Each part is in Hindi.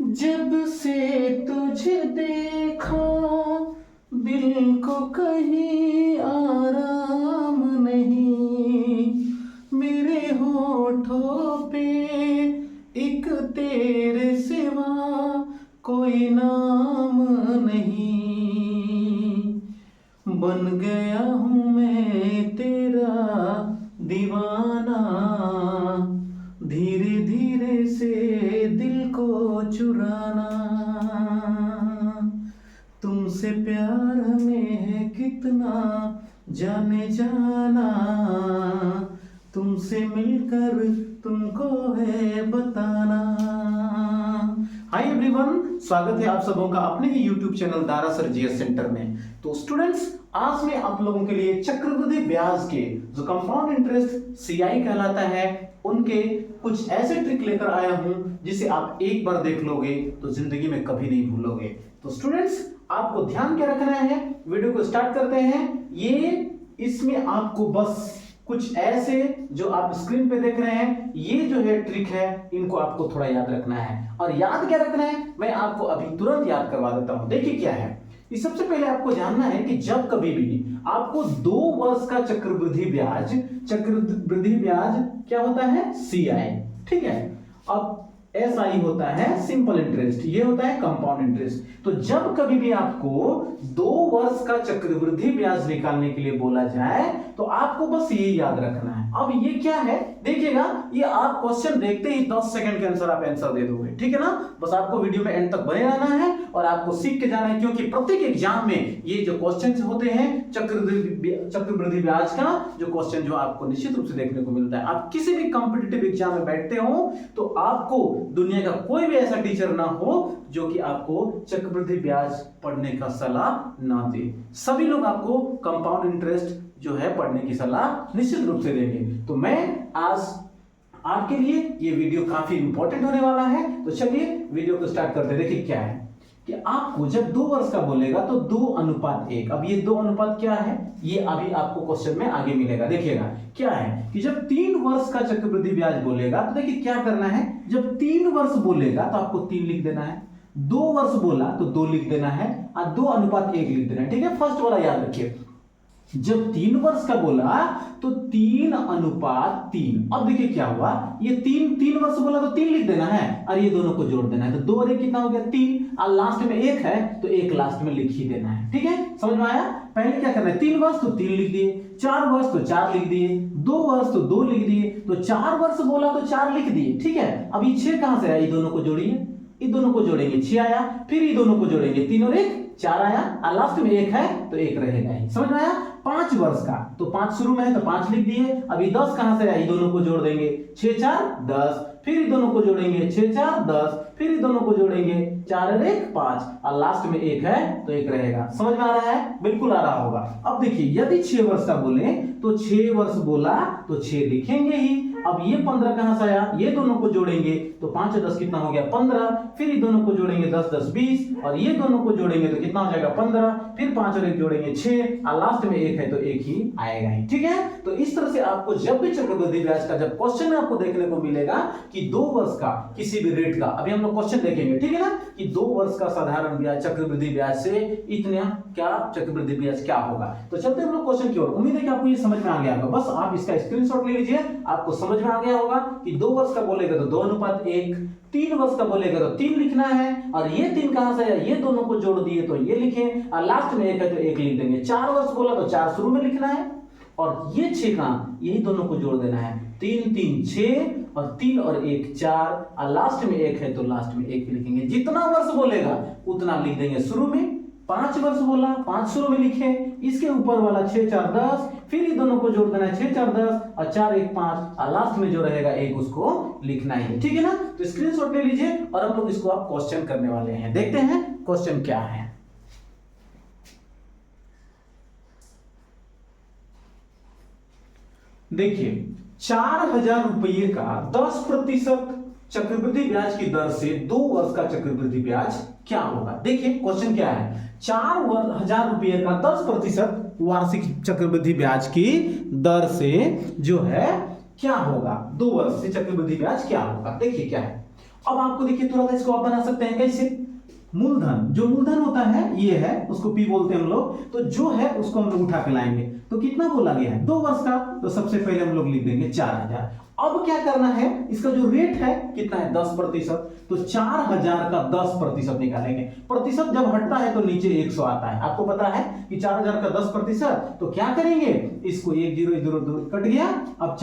जब से तुझे देखा दिल को कहीं आराम नहीं, मेरे होठों पे एक तेरे सिवा कोई नाम नहीं। बन गया हूँ मैं तेरा दीवाना, धीरे धीरे से दिल को चुराना। तुमसे प्यार में है कितना जाने जाना, तुमसे मिलकर तुमको है बताना। हाय एवरीवन, स्वागत है आप सबों का अपने ही YouTube channel Dara sir GS centre में। तो स्टूडेंट्स, आज मैं आप लोगों के लिए चक्रवृद्धि ब्याज के जो कंपाउंड इंटरेस्ट सीआई कहलाता है उनके कुछ ऐसे ट्रिक लेकर आया हूं जिसे आप एक बार देख लोगे तो जिंदगी में कभी नहीं भूलोगे। तो स्टूडेंट्स, आपको ध्यान क्या रखना है, वीडियो को स्टार्ट करते हैं। इसमें आपको बस कुछ ऐसे जो आप स्क्रीन पे देख रहे हैं, ये जो है ट्रिक है, इनको आपको थोड़ा याद रखना है। और याद क्या रखना है, मैं आपको अभी तुरंत याद करवा देता हूं। देखिए क्या है, ये सबसे पहले आपको जानना है कि जब कभी भी आपको 2 वर्ष का चक्रवृद्धि ब्याज क्या होता है, सीआई, ठीक है। अब एसआई होता है सिंपल इंटरेस्ट, ये होता है कंपाउंड इंटरेस्ट। तो जब कभी भी आपको 2 वर्ष का चक्रवृद्धि ब्याज निकालने के लिए बोला जाए तो आपको बस ये याद रखना है। अब ये क्या है देखिएगा, ये आप क्वेश्चन देखते ही 10 सेकंड के अंदर आप आंसर दे दोगे, ठीक है ना। बस आपको वीडियो में एंड तक बने रहना है और आपको सीख के जाना है, क्योंकि प्रत्येक एग्जाम में ये जो क्वेश्चन होते हैं चक्रवृद्धि ब्याज का जो क्वेश्चन जो आपको निश्चित रूप से देखने को मिलता है। आप किसी भी कॉम्पिटिटिव एग्जाम में बैठते हो तो आपको दुनिया का कोई भी ऐसा टीचर ना हो जो कि आपको चक्रवृद्धि ब्याज पढ़ने का सलाह ना दे। सभी लोग आपको कंपाउंड इंटरेस्ट जो है पढ़ने की सलाह निश्चित रूप से देंगे। तो मैं आज आपके लिए ये वीडियो काफी इंपॉर्टेंट होने वाला है। तो चलिए वीडियो को स्टार्ट करते हैं। देखिए क्या है कि आपको जब 2 वर्ष का बोलेगा तो 2:1। अब ये 2 क्या है, ये अभी आपको क्वेश्चन में आगे मिलेगा। देखिएगा क्या है कि जब 3 वर्ष का चक्रवृद्धि ब्याज बोलेगा तो देखिए क्या करना है, जब 3 वर्ष बोलेगा तो आपको 3 लिख देना है, 2 वर्ष बोला तो 2 लिख देना है और 2:1 लिख देना है, ठीक है। फर्स्ट वाला याद रखिए, जब 3 वर्ष का बोला तो 3:3। अब देखिए क्या हुआ, ये 3 वर्ष बोला तो 3 लिख देना है और ये दोनों को जोड़ देना है। तो 2 और 1 कितना हो गया, 3, और लास्ट में 1 है तो 1 लास्ट में लिख ही देना है, ठीक है। समझ में आया। पहले क्या करना है, 3 वर्ष तो 3 लिख दिए, 4 वर्ष तो 4 लिख दिए, 2 वर्ष तो 2 लिख दिए, तो 4 वर्ष बोला तो 4 लिख दिए, ठीक है। अब ये 6 कहां से आया, ये दोनों को जोड़िए, ये दोनों को जोड़ेंगे 6 आया, फिर ये दोनों को जोड़ेंगे 3 और 1 4 आया, और लास्ट में 1 है तो 1 रहेगा ही। समझ में आया। 5 वर्ष का तो 5 शुरू में है तो 5 लिख दिए। अभी 10 कहां से आया, ये दोनों को जोड़ देंगे 6 4 10, फिर ये दोनों को जोड़ेंगे 6 4 10, फिर ये दोनों को जोड़ेंगे 4 और 1 5, और लास्ट में 1 है तो 1 रहेगा। समझ में आ रहा है, बिल्कुल आ रहा होगा। अब देखिए यदि 6 वर्ष का बोले तो 6 वर्ष बोला तो 6 लिखेंगे ही। अब ये 15 कहां से आया, ये दोनों को जोड़ेंगे तो 5 और 10 कितना हो गया 15, फिर ये दोनों को जोड़ेंगे 10 10 20, और ये दोनों को जोड़ेंगे तो कितना हो जाएगा 15, फिर 5 और 1 जोड़ेंगे 6, और लास्ट में 1 है तो 1 ही आएगा ही, ठीक है। तो इस तरह से आपको जब भी चक्रवृद्धि ब्याज का जब क्वेश्चन में आपको देखने को मिलेगा कि 2 वर्ष का किसी भी रेट का, अभी हम लोग क्वेश्चन देखेंगे, ठीक है ना, कि 2 वर्ष का साधारण ब्याज चक्रवृद्धि ब्याज से इतना क्या चक्रवृद्धि ब्याज क्या होगा। तो चलते हम लोग क्वेश्चन की ओर। उम्मीद है कि आपको ये समझ में आ गया होगा। बस आप इसका स्क्रीनशॉट ले लीजिए, आपको समझ में आ गया होगा कि 2 वर्ष का बोलेगा तो 2:1, 3 वर्ष का बोलेगा तो 3 लिखना है, और ये 3 कहां से आया, ये दोनों को जोड़ दिए तो ये लिखें, और लास्ट में 1 है तो 1 लिख देंगे। 4 वर्ष बोला तो 4 शुरू में लिखना है, और ये 6 कहां, यही दोनों को जोड़ देना है। 3 3 6, और 3 और 1 4, और लास्ट में 1 है तो लास्ट में 1 लिखेंगे। जितना वर्ष बोलेगा उतना लिख देंगे शुरू में। 5 वर्ष बोला 5 शुरू में लिखे, इसके ऊपर वाला 6 4 10, फिर ये दोनों को जोड़ देना है 6 4 10, और 4 1 5, और लास्ट में जो रहेगा 1 उसको लिखना है, ठीक है ना। तो स्क्रीनशॉट ले लीजिए और हम लोग इसको आप क्वेश्चन करने वाले हैं। देखते हैं क्वेश्चन क्या है। देखिए 4000 रुपये का 10% चक्रवृद्धि ब्याज की दर से 2 वर्ष का चक्रवृद्धि ब्याज क्या होगा। देखिए क्वेश्चन क्या है, 4000 रुपये का 10% वार्षिक चक्रवृद्धि ब्याज की दर से जो है क्या होगा, 2 वर्ष से चक्रवृद्धि ब्याज क्या होगा। देखिए क्या है, अब आपको देखिए तुरंत इसको आप बना सकते हैं कैसे, मूलधन, जो मूलधन होता है ये है, उसको पी बोलते हैं हम लोग, तो जो है उसको हम लोग उठा के लाएंगे। तो कितना बोला गया है 2 वर्ष का, तो सबसे पहले हम लोग लिख देंगे 4000। अब क्या करना है, इसका जो रेट है कितना है 10%, तो 4000 का 10% निकालेंगे। प्रतिशत जब हटता है तो नीचे 100 आता है, आपको पता है कि 4000 का 10%, तो क्या करेंगे इसको 1 0 इधर उधर कट गया, अब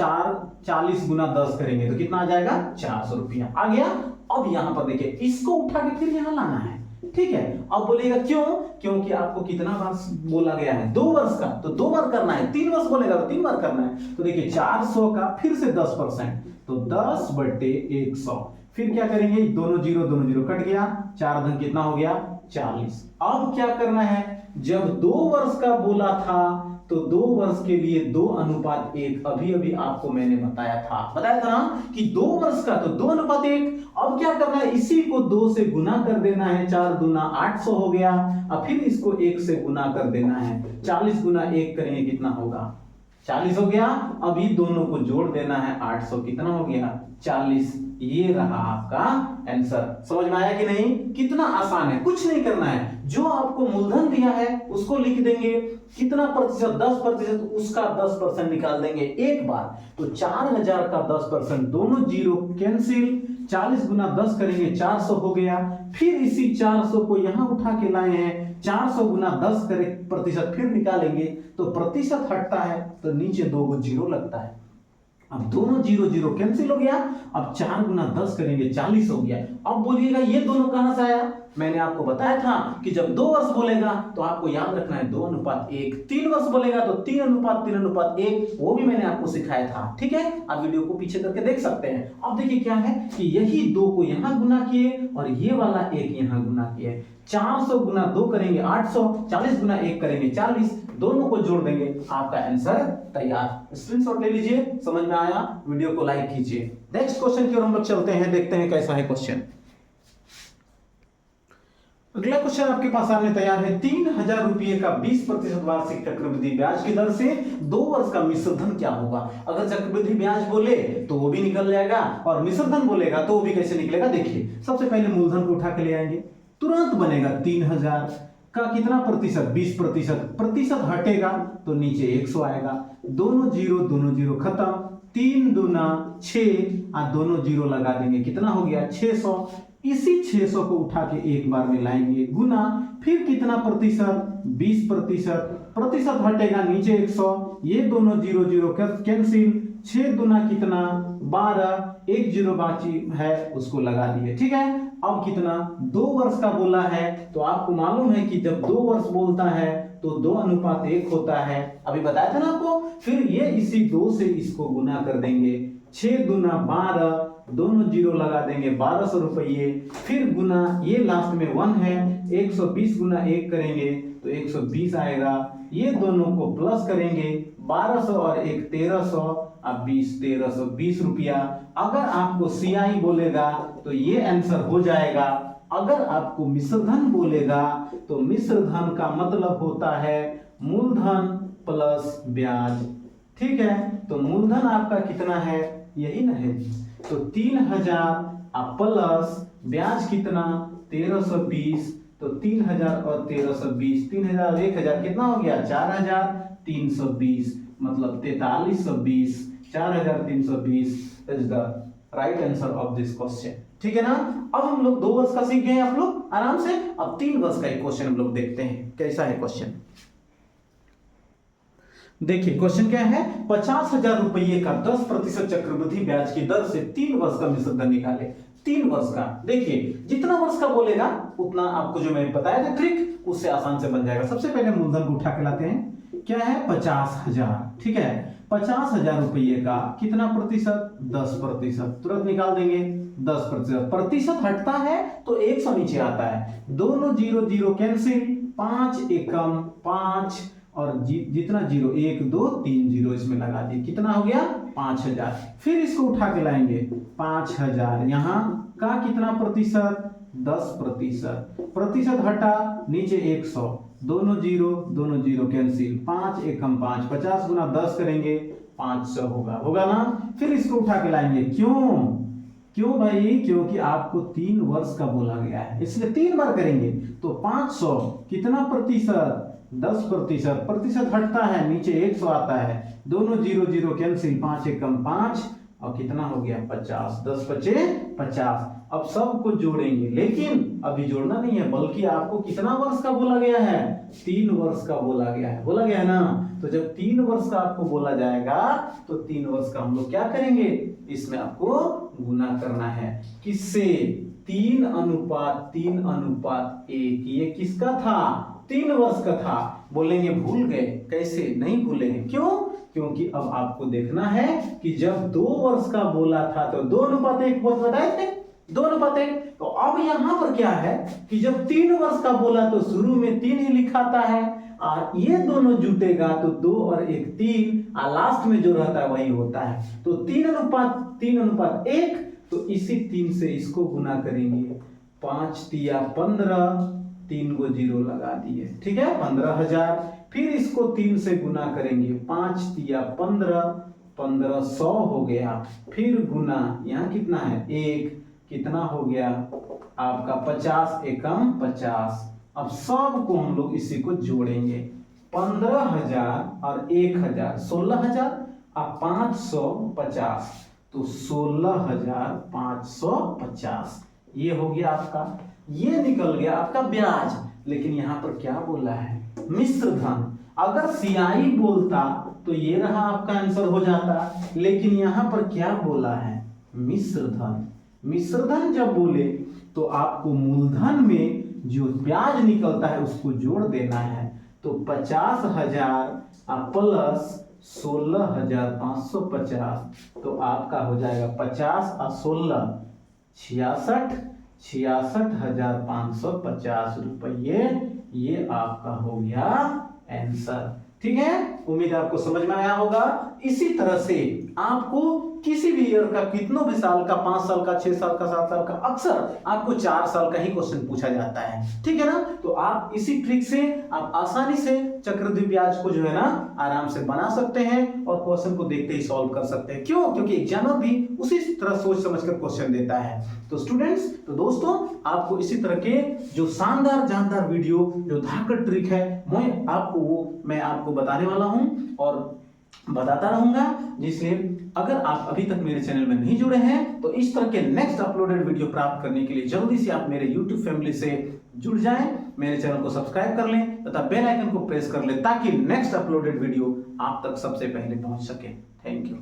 40 गुना 10 करेंगे तो कितना आ जाएगा 400 रुपया आ गया। अब यहां पर देखिए इसको उठा के फिर यहां लाना है, ठीक है। अब बोलेगा क्यों, क्योंकि आपको कितना बार बोला गया है 2 वर्ष का, तो 2 बार करना है, 3 वर्ष बोलेगा तो 3 बार करना है। तो देखिए 400 का फिर से 10%, तो 10/100, फिर क्या करेंगे दोनों जीरो कट गया, 4 धन कितना हो गया 40। अब क्या करना है, जब 2 वर्ष का बोला था तो 2 वर्ष के लिए 2:1, अभी अभी आपको मैंने बताया था ना कि 2 वर्ष का तो 2:1। अब क्या करना है, इसी को 2 से गुना कर देना है, 4 दूना 800 हो गया। अब फिर इसको 1 से गुना कर देना है, 40 गुना 1 करेंगे कितना होगा 40 हो गया। अभी दोनों को जोड़ देना है, 800 कितना हो गया 40। ये रहा आपका आंसर। समझ में आया कि नहीं, कितना आसान है, कुछ नहीं करना है, जो आपको मूलधन दिया है उसको लिख देंगे, कितना प्रतिशत 10%, उसका 10% निकाल देंगे एक बार। तो 4000 का 10%, दोनों जीरो कैंसिल, 40 गुना 10 करेंगे 400 हो गया। फिर इसी 400 को यहां उठा के लाए हैं, 400 गुना 10 करे प्रतिशत फिर निकालेंगे, तो प्रतिशत हटता है तो नीचे 2 को जीरो लगता है। अब दोनों जीरो जीरो कैंसिल हो गया, अब 4 गुना 10 करेंगे 40 हो गया। अब बोलिएगा ये दोनों कहां से आया, मैंने आपको बताया था कि जब 2 वर्ष बोलेगा तो आपको याद रखना है 2:1, 3 वर्ष बोलेगा तो 3:3:1, वो भी मैंने आपको सिखाया था, ठीक है। आप वीडियो को पीछे करके देख सकते हैं। अब देखिए क्या है कि यही 2 को यहां गुना किए और ये वाला 1 यहां गुना किए, 400 गुना 2 करेंगे 800, 40 गुना 1 करेंगे 40, दोनों को जोड़ देंगे, आपका आंसर तैयार। स्क्रीनशॉट ले लीजिए, समझ में आया, वीडियो को लाइक कीजिए। नेक्स्ट क्वेश्चन की ओर हम लोग चलते हैं, देखते हैं कैसा है क्वेश्चन। अगला क्वेश्चन आपके पास सामने तैयार है। 3000 रुपये का 20% वार्षिक चक्रवृद्धि ब्याज की दर से 2 वर्ष का मिश्र धन क्या होगा। अगर चक्रवृद्धि ब्याज बोले तो वो भी निकल जाएगा, और मिश्र धन बोलेगा तो वो भी कैसे निकलेगा। देखिए सबसे पहले मूलधन को उठा के ले आएंगे, तुरंत बनेगा 3000 का कितना प्रतिशत 20%, प्रतिशत हटेगा तो नीचे 100 आएगा, दोनों जीरो खत्म, 3 दूना 6 और दोनों जीरो लगा देंगे, कितना हो गया 600। इसी 600 को उठा के एक बार में लाएंगे गुना, फिर कितना प्रतिशत 20%, प्रतिशत हटेगा नीचे 100, ये दोनों जीरो जीरो कैंसिल, 6 दूना कितना 12, 1 जीरो बाकी है उसको लगा दिए, ठीक है। अब कितना 2 वर्ष का बोला है, तो आपको मालूम है कि जब 2 वर्ष बोलता है तो 2:1 होता है, अभी बताया था ना आपको। फिर ये इसी 2 से इसको गुना कर देंगे, 6 दूना 12, दोनों जीरो लगा देंगे 1200 रुपये, फिर गुना, ये लास्ट में 1 है, 120 गुना 1 करेंगे तो 120 आएगा, ये दोनों को प्लस करेंगे 1200 और 1 1300, अब 1320 रुपया। अगर आपको सीआई बोलेगा तो ये आंसर हो जाएगा। अगर आपको मिश्र धन बोलेगा तो मिश्र धन का मतलब होता है मूलधन प्लस ब्याज, ठीक है। तो मूलधन आपका कितना है, यही ना है, तो 3000 प्लस ब्याज कितना 1320, तो 3000 और 1320, 3000 और 1000 कितना हो गया 4320, मतलब 4320, 4320 is the right answer of this question, ठीक है ना। अब हम लोग 2 वर्ष का सीख गए आप लोग आराम से। अब 3 वर्ष का एक क्वेश्चन हम लोग देखते हैं कैसा है क्वेश्चन। देखिए क्वेश्चन क्या है, 50,000 रुपये का 10% चक्रवृद्धि ब्याज की दर से 3 वर्ष का मिश्र धन निकाले। 3 वर्ष का, देखिए जितना वर्ष का बोलेगा उतना आपको जो मैंने बताया था ट्रिक, उससे आसान से बन जाएगा। सबसे पहले मूलधन को उठा के लाते हैं, क्या है 50,000, ठीक है। 50,000 रुपये का कितना प्रतिशत 10%, तुरंत निकाल देंगे 10%, प्रतिशत हटता है तो 100 नीचे आता है, दोनों जीरो जीरो कैंसिल, 5 एकम 5 और जितना जीरो 1 2 3 जीरो इसमें लगा दिए, कितना हो गया 5000। फिर इसको उठा के लाएंगे 5000, यहाँ का कितना प्रतिशत 10%, प्रतिशत हटा नीचे 100, दोनों जीरो कैंसिल, 5 एकम 5, 50 गुना 10 करेंगे 500 होगा ना। फिर इसको उठा के लाएंगे, क्यों क्यों भाई? क्योंकि आपको 3 वर्ष का बोला गया है, इसलिए 3 बार करेंगे। तो 500 कितना प्रतिशत? 10%। प्रतिशत हटता है, नीचे 100 आता है, दोनों 0 0 कैंसिल, 5 एकम 5 और कितना हो गया? 50। 10 पचे 50। अब सबको जोड़ेंगे, लेकिन अभी जोड़ना नहीं है, बल्कि आपको कितना वर्ष का बोला गया है? 3 वर्ष का बोला गया है, बोला गया है ना। तो जब 3 वर्ष का आपको बोला जाएगा तो 3 वर्ष का हम लोग क्या करेंगे? इसमें आपको गुना करना है। किससे? 3:3:1। ये किसका था? 3 वर्ष का था। बोलेंगे भूल गए, कैसे? नहीं भूलेंगे। क्यों? क्योंकि अब आपको देखना है कि जब 2 वर्ष का बोला था तो 2:1 बताए थे, 2:1। तो अब यहां पर क्या है कि जब 3 वर्ष का बोला तो शुरू में 3 ही लिखाता है, और ये दोनों जुटेगा तो 2 और 1 3, और लास्ट में जो रहता है वही होता है। तो 3:1। तो इसी 3 से इसको गुना करेंगे। 5 तिया 15, 3 को 0 लगा दिए, ठीक है, 15,000। फिर इसको 3 से गुना करेंगे, 5 तिया 15, 1500 हो गया। फिर गुना, यहाँ कितना है? 1, कितना हो गया आपका? 50 एकम 50। अब सब को हम लोग इसी को जोड़ेंगे, 15,000 और 1,000, 16,000 और 550, तो 16,550 ये हो गया आपका। ये निकल गया आपका ब्याज। लेकिन यहां पर क्या बोला है? मिश्र धन। अगर सियाई बोलता तो ये रहा आपका आंसर हो जाता, लेकिन यहां पर क्या बोला है? मिश्र धन। मिश्र धन जब बोले तो आपको मूलधन में जो ब्याज निकलता है उसको जोड़ देना है। तो 50,000 प्लस 16,550, तो आपका हो जाएगा 50 और 16 66, 66,550 रुपये। ये आपका हो गया आंसर। ठीक है, उम्मीद आपको समझ में आया होगा। इसी तरह से आपको किसी भी ईयर का, कितनों भी साल का, 5 साल का, 6 साल का, 7 साल का, अक्सर आपको 4 साल का ही क्वेश्चन पूछा जाता है, ठीक है ना। तो आप इसी ट्रिक से आप आसानी से चक्रवृद्धि ब्याज को जो है ना आराम से बना सकते हैं और क्वेश्चन को देखते ही सॉल्व कर सकते हैं। क्यों? क्योंकि एग्जामिनर भी उसी तरह सोच समझकर क्वेश्चन देता है। तो स्टूडेंट्स, तो दोस्तों, आपको इसी तरह के जो शानदार जानदार वीडियो, जो धाकड़ ट्रिक है, मैं आपको बताने वाला हूं और बताता रहूंगा। जिसलिए अगर आप अभी तक मेरे चैनल में नहीं जुड़े हैं तो इस तरह के नेक्स्ट अपलोडेड वीडियो प्राप्त करने के लिए जल्दी से आप मेरे YouTube फैमिली से जुड़ जाएं, मेरे चैनल को सब्सक्राइब कर लें तथा बेल आइकन को प्रेस कर लें ताकि नेक्स्ट अपलोडेड वीडियो आप तक सबसे पहले पहुंच सके। Thank you.